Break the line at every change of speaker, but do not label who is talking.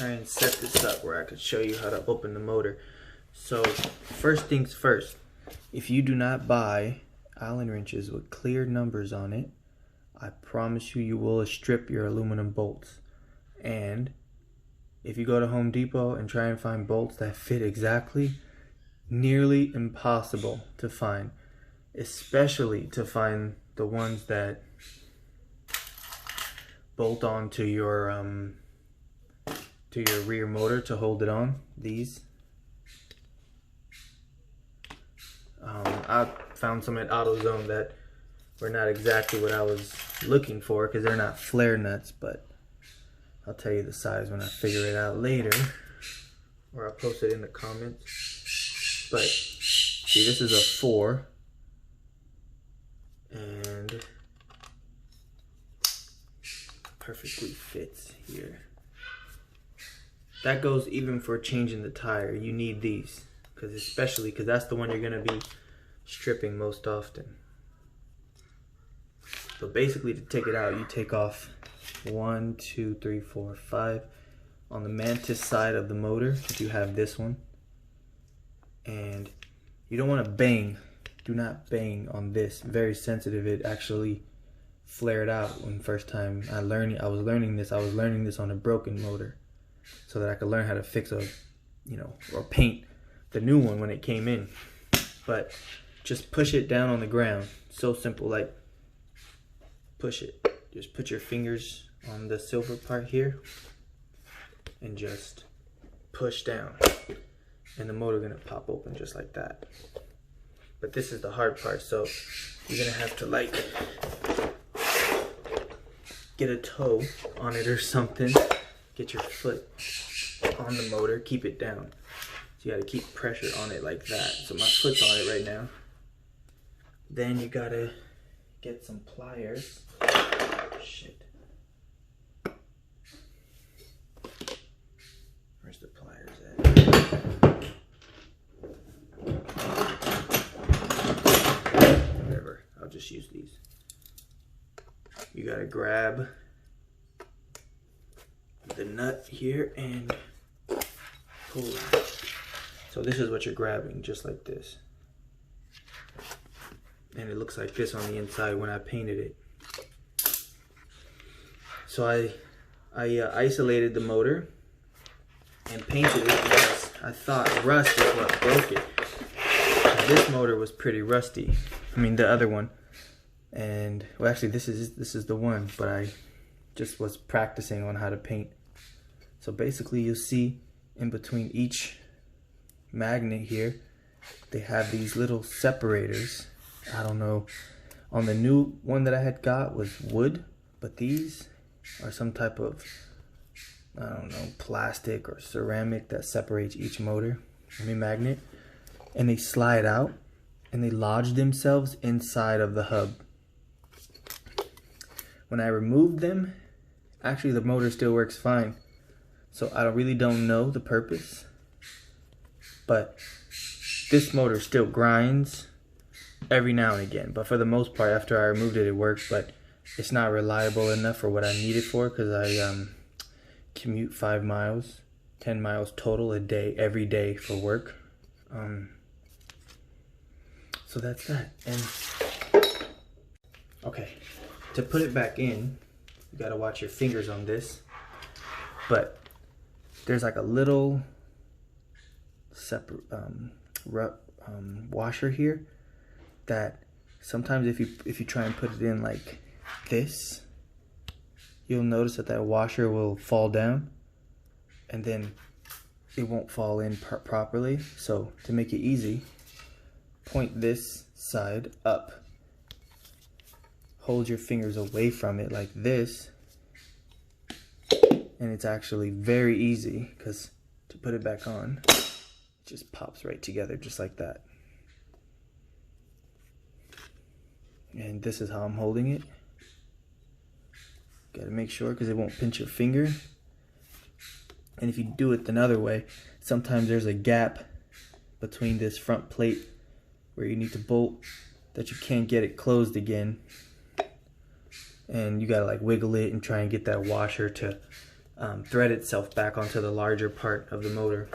try and set this up where I could show you how to open the motor. So first things first, if you do not buy Allen wrenches with clear numbers on it, I promise you, you will strip your aluminum bolts. And if you go to Home Depot and try and find bolts that fit exactly, nearly impossible to find, especially to find the ones that bolt on to your rear motor to hold it on. These I found some at AutoZone that were not exactly what I was looking for because they're not flare nuts, but I'll tell you the size when I figure it out later, or I'll post it in the comments. But see, this is a 4, and perfectly fits here. That goes even for changing the tire. You need these, especially because that's the one you're gonna be stripping most often. So basically, to take it out, you take off 1, 2, 3, 4, 5 on the Mantis side of the motor, if you have this one. And you don't want to bang. Do not bang on this. Very sensitive. It actually flared out when first time I was learning this on a broken motor, so that I could learn how to fix or paint the new one when it came in. But just push it down on the ground. So simple, like push it. Just put your fingers on the silver part here and just push down, and the motor gonna pop open just like that. But this is the hard part, so you're gonna have to like get a toe on it or something, get your foot on the motor, keep it down. So you gotta keep pressure on it like that. So my foot's on it right now. Then you gotta get some pliers. Shit. Where's the pliers at? Whatever, I'll just use these. You gotta grab the nut here and pull it. So this is what you're grabbing, just like this. And it looks like this on the inside when I painted it. So I isolated the motor and painted it because I thought rust is what broke it. This motor was pretty rusty. I mean, the other one. And well, actually this is the one, but I just was practicing on how to paint. So basically, you'll see in between each magnet here, they have these little separators. I don't know, on the new one that I had got was wood, but these are some type of, I don't know, plastic or ceramic that separates each magnet, and they slide out and they lodge themselves inside of the hub. When I removed them, actually the motor still works fine. So I really don't know the purpose, but this motor still grinds every now and again. But for the most part, after I removed it, it works, but it's not reliable enough for what I need it for, because I commute 5 miles, 10 miles total a day, every day for work. So that's that. And okay, to put it back in, you gotta watch your fingers on this, but there's like a little separate washer here that sometimes if you try and put it in like this, you'll notice that washer will fall down and then it won't fall in properly. So to make it easy, point this side up, hold your fingers away from it like this, and it's actually very easy, because to put it back on, it just pops right together just like that. And this is how I'm holding it. Gotta make sure, because it won't pinch your finger. And if you do it another way, sometimes there's a gap between this front plate where you need to bolt that you can't get it closed again. And you gotta like wiggle it and try and get that washer to thread itself back onto the larger part of the motor.